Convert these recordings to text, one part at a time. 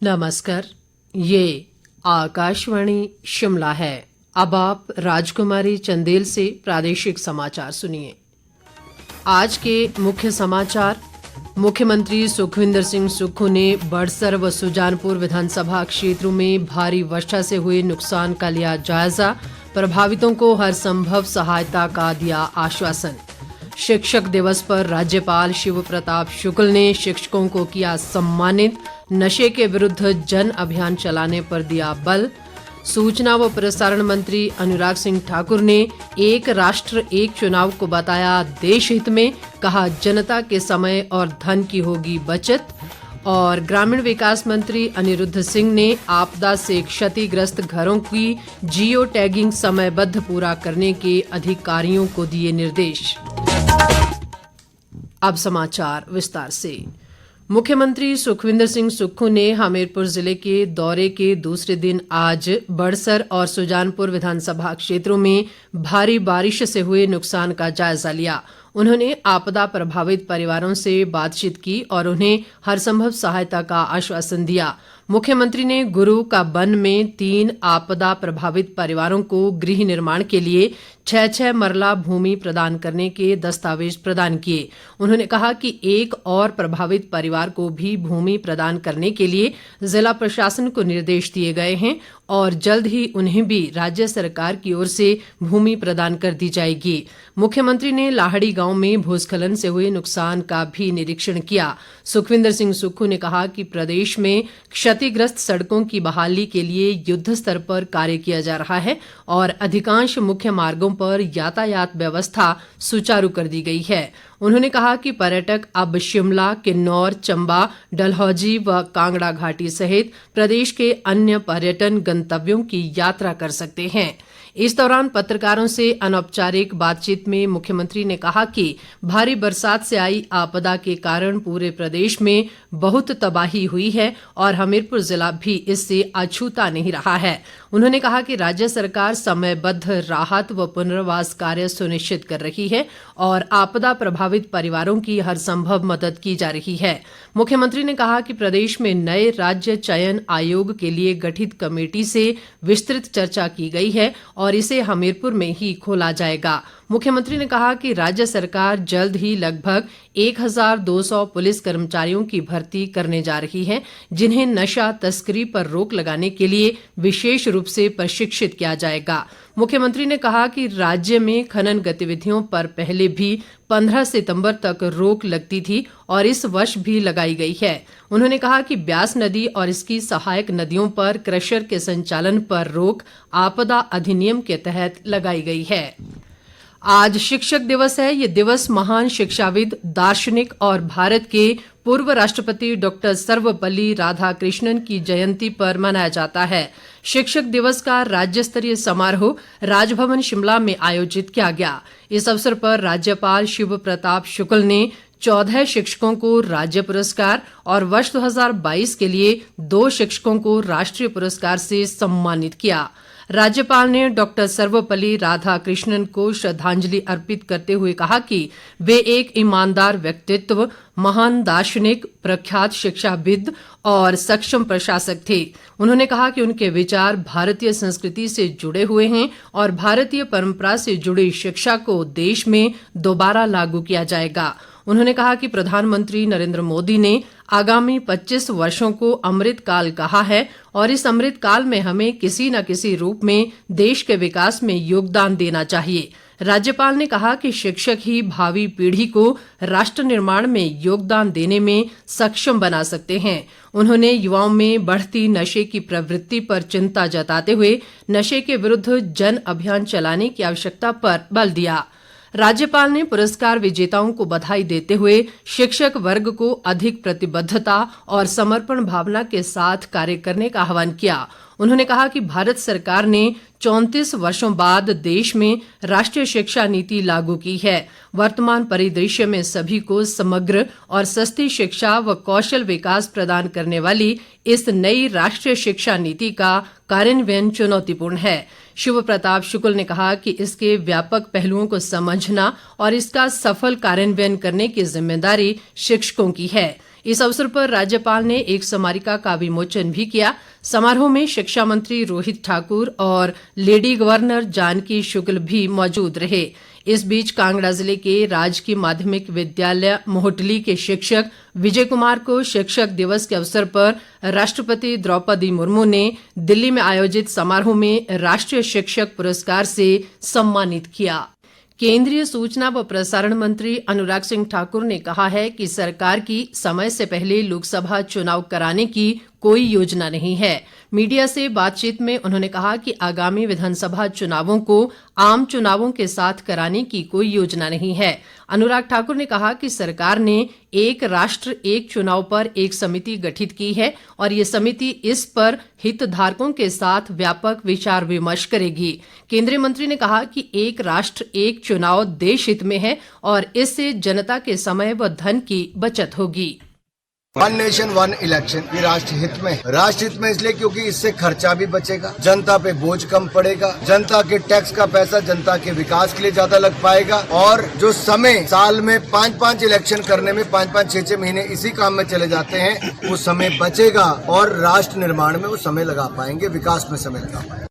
नमस्कार, ये आकाशवाणी शिमला है। अब आप राजकुमारी चंदेल से प्रादेशिक समाचार सुनिए। आज के मुख्य समाचार। मुख्यमंत्री सुखविंदर सिंह सुक्खू ने बड़सर व सुजानपुर विधानसभा क्षेत्रों में भारी वर्षा से हुए नुकसान का लिया जायजा, प्रभावितों को हर संभव सहायता का दिया आश्वासन। शिक्षक दिवस पर राज्यपाल शिव प्रताप शुक्ल ने शिक्षकों को किया सम्मानित, नशे के विरुद्ध जन अभियान चलाने पर दिया बल। सूचना व प्रसारण मंत्री अनुराग सिंह ठाकुर ने एक राष्ट्र एक चुनाव को बताया देश हित में, कहा जनता के समय और धन की होगी बचत। और ग्रामीण विकास मंत्री अनिरुद्ध सिंह ने आपदा से क्षतिग्रस्त घरों की जियो टैगिंग समयबद्ध पूरा करने के अधिकारियों को दिए निर्देश। अब समाचार विस्तार से। मुख्यमंत्री सुखविंदर सिंह सुक्खू ने हमीरपुर जिले के दौरे के दूसरे दिन आज बड़सर और सुजानपुर विधानसभा क्षेत्रों में भारी बारिश से हुए नुकसान का जायजा लिया। उन्होंने आपदा प्रभावित परिवारों से बातचीत की और उन्हें हर संभव सहायता का आश्वासन दिया। मुख्यमंत्री ने गुरु का बन में 3 आपदा प्रभावित परिवारों को गृह निर्माण के लिए 6 मरला भूमि प्रदान करने के दस्तावेज प्रदान किए। उन्होंने कहा कि एक और प्रभावित परिवार को भी भूमि प्रदान करने के लिए जिला प्रशासन को निर्देश दिए गए हैं और जल्द ही उन्हें भी राज्य सरकार की ओर से भूमि प्रदान कर दी जाएगी। मुख्यमंत्री ने लाहड़ी गांव में भूस्खलन से हुए नुकसान का भी निरीक्षण किया। सुखविंदर सिंह सुक्खू ने कहा कि प्रदेश में क्षतिग्रस्त सड़कों की बहाली के लिए युद्ध स्तर पर कार्य किया जा रहा है और अधिकांश मुख्य मार्गों पर यातायात व्यवस्था सुचारू कर दी गई है। उन्होंने कहा कि पर्यटक अब शिमला, किन्नौर, चंबा, डलहौजी व कांगड़ा घाटी सहित प्रदेश के अन्य पर्यटन गंतव्यों की यात्रा कर सकते हैं। इस दौरान पत्रकारों से अनौपचारिक बातचीत में मुख्यमंत्री ने कहा कि भारी बरसात से आई आपदा के कारण पूरे प्रदेश में बहुत तबाही हुई है और हमीरपुर जिला भी इससे अछूता नहीं रहा है। उन्होंने कहा कि राज्य सरकार समयबद्ध राहत व पुनर्वास कार्य सुनिश्चित कर रही है और आपदा प्रभावित परिवारों की हर संभव मदद की जा रही है। मुख्यमंत्री ने कहा कि प्रदेश में नए राज्य चयन आयोग के लिए गठित कमेटी से विस्तृत चर्चा की गई है और इसे हमीरपुर में ही खोला जाएगा। मुख्यमंत्री ने कहा कि राज्य सरकार जल्द ही लगभग 1200 पुलिस कर्मचारियों की भर्ती करने जा रही है, जिन्हें नशा तस्करी पर रोक लगाने के लिए विशेष रूप से प्रशिक्षित किया जाएगा। मुख्यमंत्री ने कहा कि राज्य में खनन गतिविधियों पर पहले भी 15 सितंबर तक रोक लगती थी और इस वर्ष भी लगाई गई है। उन्होंने कहा कि ब्यास नदी और इसकी सहायक नदियों पर क्रशर के संचालन पर रोक आपदा अधिनियम के तहत लगाई गई है। आज शिक्षक दिवस है। ये दिवस महान शिक्षाविद, दार्शनिक और भारत के पूर्व राष्ट्रपति डॉक्टर सर्वपल्ली राधाकृष्णन की जयंती पर मनाया जाता है। शिक्षक दिवस का राज्य स्तरीय समारोह राजभवन शिमला में आयोजित किया गया। इस अवसर पर राज्यपाल शिव प्रताप शुक्ल ने 14 शिक्षकों को राज्य पुरस्कार और वर्ष 2022 के लिए 2 शिक्षकों को राष्ट्रीय पुरस्कार से सम्मानित किया। राज्यपाल ने डॉक्टर सर्वपल्ली राधाकृष्णन को श्रद्धांजलि अर्पित करते हुए कहा कि वे एक ईमानदार व्यक्तित्व, महान दार्शनिक, प्रख्यात शिक्षाविद और सक्षम प्रशासक थे। उन्होंने कहा कि उनके विचार भारतीय संस्कृति से जुड़े हुए हैं और भारतीय परंपरा से जुड़ी शिक्षा को देश में दोबारा लागू किया जाएगा। उन्होंने कहा कि प्रधानमंत्री नरेंद्र मोदी ने आगामी 25 वर्षों को अमृत काल कहा है और इस अमृत काल में हमें किसी न किसी रूप में देश के विकास में योगदान देना चाहिए। राज्यपाल ने कहा कि शिक्षक ही भावी पीढ़ी को राष्ट्र निर्माण में योगदान देने में सक्षम बना सकते हैं। उन्होंने युवाओं में बढ़ती नशे की प्रवृत्ति पर चिंता जताते हुए नशे के विरुद्ध जन अभियान चलाने की आवश्यकता पर बल दिया। राज्यपाल ने पुरस्कार विजेताओं को बधाई देते हुए शिक्षक वर्ग को अधिक प्रतिबद्धता और समर्पण भावना के साथ कार्य करने का आह्वान किया। उन्होंने कहा कि भारत सरकार ने 34 वर्षों बाद देश में राष्ट्रीय शिक्षा नीति लागू की है। वर्तमान परिदृश्य में सभी को समग्र और सस्ती शिक्षा व कौशल विकास प्रदान करने वाली इस नई राष्ट्रीय शिक्षा नीति का कार्यान्वयन चुनौतीपूर्ण है। शिव प्रताप शुक्ल ने कहा कि इसके व्यापक पहलुओं को समझना और इसका सफल कार्यान्वयन करने की जिम्मेदारी शिक्षकों की है। इस अवसर पर राज्यपाल ने एक स्मारिका का विमोचन भी किया। समारोह में शिक्षा मंत्री रोहित ठाकुर और लेडी गवर्नर जानकी शुक्ल भी मौजूद रहे। इस बीच कांगड़ा जिले के राजकीय माध्यमिक विद्यालय मोहटली के शिक्षक विजय कुमार को शिक्षक दिवस के अवसर पर राष्ट्रपति द्रौपदी मुर्मू ने दिल्ली में आयोजित समारोह में राष्ट्रीय शिक्षक पुरस्कार से सम्मानित किया। केंद्रीय सूचना व प्रसारण मंत्री अनुराग सिंह ठाकुर ने कहा है कि सरकार की समय से पहले लोकसभा चुनाव कराने की कोई योजना नहीं है। मीडिया से बातचीत में उन्होंने कहा कि आगामी विधानसभा चुनावों को आम चुनावों के साथ कराने की कोई योजना नहीं है। अनुराग ठाकुर ने कहा कि सरकार ने एक राष्ट्र एक चुनाव पर एक समिति गठित की है और ये समिति इस पर हितधारकों के साथ व्यापक विचार विमर्श करेगी। केंद्रीय मंत्री ने कहा कि एक राष्ट्र एक चुनाव देश हित में है और इससे जनता के समय व धन की बचत होगी। वन नेशन वन इलेक्शन ये राष्ट्र हित में है। राष्ट्र हित में इसलिए क्योंकि इससे खर्चा भी बचेगा, जनता पे बोझ कम पड़ेगा, जनता के टैक्स का पैसा जनता के विकास के लिए ज्यादा लग पाएगा और जो समय साल में 5-5 इलेक्शन करने में 5-5, 6-6 महीने इसी काम में चले जाते हैं, वो समय बचेगा और राष्ट्र निर्माण में वो समय लगा पाएंगे, विकास में समय लगा पाएंगे।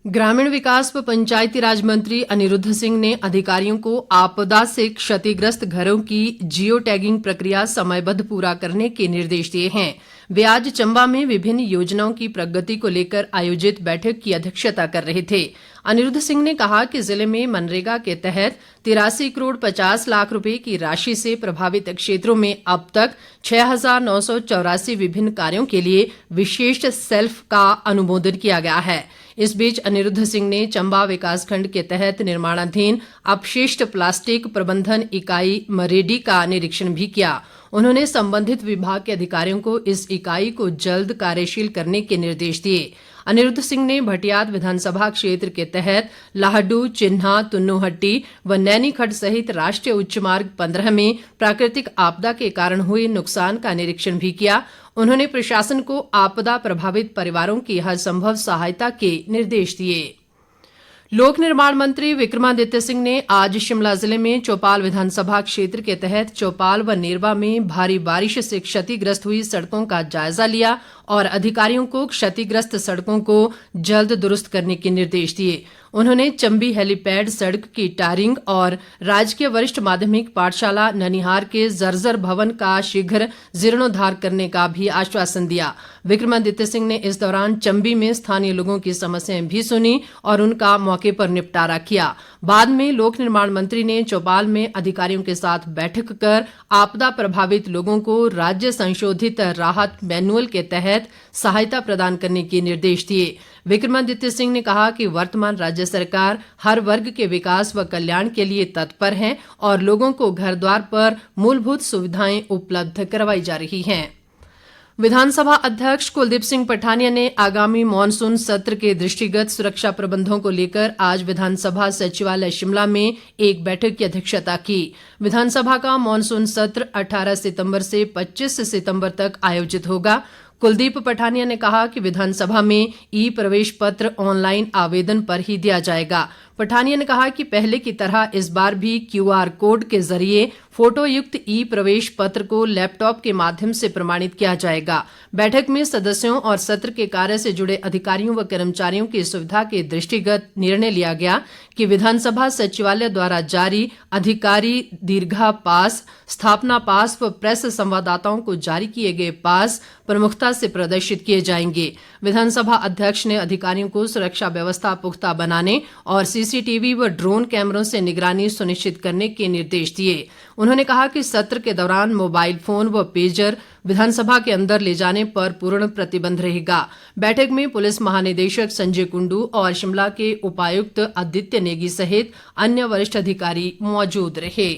ग्रामीण विकास व पंचायती राज मंत्री अनिरुद्ध सिंह ने अधिकारियों को आपदा से क्षतिग्रस्त घरों की जियो टैगिंग प्रक्रिया समयबद्ध पूरा करने के निर्देश दिए हैं। वे आज चंबा में विभिन्न योजनाओं की प्रगति को लेकर आयोजित बैठक की अध्यक्षता कर रहे थे। अनिरुद्ध सिंह ने कहा कि जिले में मनरेगा के तहत 83 करोड़ 50 लाख रुपए की राशि से प्रभावित क्षेत्रों में अब तक 6,984 विभिन्न कार्यों के लिए विशेष सेल्फ का अनुमोदन किया गया है। इस बीच अनिरुद्ध सिंह ने चंबा विकासखंड के तहत निर्माणाधीन अपशिष्ट प्लास्टिक प्रबंधन इकाई मरेडी का निरीक्षण भी किया। उन्होंने संबंधित विभाग के अधिकारियों को इस इकाई को जल्द कार्यशील करने के निर्देश दिए। अनिरुद्ध सिंह ने भटियात विधानसभा क्षेत्र के तहत लाहडू, चिन्हा, तुन्नूहट्टी व नैनीखड्ड सहित राष्ट्रीय उच्च मार्ग 15 में प्राकृतिक आपदा के कारण हुए नुकसान का निरीक्षण भी किया। उन्होंने प्रशासन को आपदा प्रभावित परिवारों की हर संभव सहायता के निर्देश दिए। लोक निर्माण मंत्री विक्रमादित्य सिंह ने आज शिमला जिले में चौपाल विधानसभा क्षेत्र के तहत चौपाल व नेरवा में भारी बारिश से क्षतिग्रस्त हुई सड़कों का जायजा लिया और अधिकारियों को क्षतिग्रस्त सड़कों को जल्द दुरुस्त करने के निर्देश दिए। उन्होंने चंबी हेलीपैड सड़क की टारिंग और राजकीय वरिष्ठ माध्यमिक पाठशाला ननिहार के जर्जर भवन का शीघ्र जीर्णोद्धार करने का भी आश्वासन दिया। विक्रमादित्य सिंह ने इस दौरान चंबी में स्थानीय लोगों की समस्याएं भी सुनी और उनका मौके पर निपटारा किया। बाद में लोक निर्माण मंत्री ने चौपाल में अधिकारियों के साथ बैठक कर आपदा प्रभावित लोगों को राज्य संशोधित राहत मैनुअल के तहत सहायता प्रदान करने के निर्देश दिए। विक्रमादित्य सिंह ने कहा कि वर्तमान राज्य सरकार हर वर्ग के विकास व कल्याण के लिए तत्पर है और लोगों को घर द्वार पर मूलभूत सुविधाएं उपलब्ध करवाई जा रही हैं। विधानसभा अध्यक्ष कुलदीप सिंह पठानिया ने आगामी मॉनसून सत्र के दृष्टिगत सुरक्षा प्रबंधों को लेकर आज विधानसभा सचिवालय शिमला में एक बैठक की अध्यक्षता की। विधानसभा का मॉनसून सत्र 18 सितंबर से 25 सितंबर तक आयोजित होगा। कुलदीप पठानिया ने कहा कि विधानसभा में ई प्रवेश पत्र ऑनलाइन आवेदन पर ही दिया जाएगा। पठानिया ने कहा कि पहले की तरह इस बार भी QR कोड के जरिए फोटोयुक्त ई प्रवेश पत्र को लैपटॉप के माध्यम से प्रमाणित किया जाएगा। बैठक में सदस्यों और सत्र के कार्य से जुड़े अधिकारियों व कर्मचारियों की सुविधा के दृष्टिगत निर्णय लिया गया कि विधानसभा सचिवालय द्वारा जारी अधिकारी दीर्घा पास, स्थापना पास व प्रेस संवाददाताओं को जारी किए गए पास प्रमुखता से प्रदर्शित किए जाएंगे। विधानसभा अध्यक्ष ने अधिकारियों को सुरक्षा व्यवस्था पुख्ता बनाने और CCTV व ड्रोन कैमरों से निगरानी सुनिश्चित करने के निर्देश दिए। उन्होंने कहा कि सत्र के दौरान मोबाइल फोन व पेजर विधानसभा के अंदर ले जाने पर पूर्ण प्रतिबंध रहेगा। बैठक में पुलिस महानिदेशक संजय कुंडू और शिमला के उपायुक्त आदित्य नेगी सहित अन्य वरिष्ठ अधिकारी मौजूद रहे।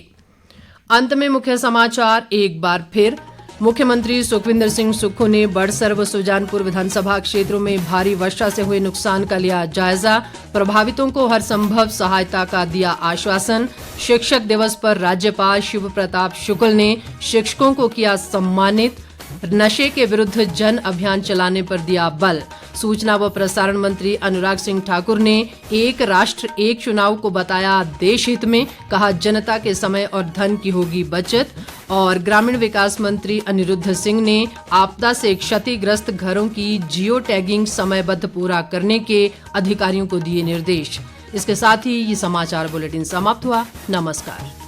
अंत में मुख्य समाचार एक बार फिर। मुख्यमंत्री सुखविंदर सिंह सुक्खू ने बड़सर व सुजानपुर विधानसभा क्षेत्रों में भारी वर्षा से हुए नुकसान का लिया जायजा। प्रभावितों को हर संभव सहायता का दिया आश्वासन। शिक्षक दिवस पर राज्यपाल शिव प्रताप शुक्ल ने शिक्षकों को किया सम्मानित। नशे के विरुद्ध जन अभियान चलाने पर दिया बल। सूचना व प्रसारण मंत्री अनुराग सिंह ठाकुर ने एक राष्ट्र एक चुनाव को बताया देश हित में, कहा जनता के समय और धन की होगी बचत। और ग्रामीण विकास मंत्री अनिरुद्ध सिंह ने आपदा से क्षतिग्रस्त घरों की जियो टैगिंग समयबद्ध पूरा करने के अधिकारियों को दिए निर्देश। इसके साथ ही ये समाचार बुलेटिन समाप्त हुआ। नमस्कार।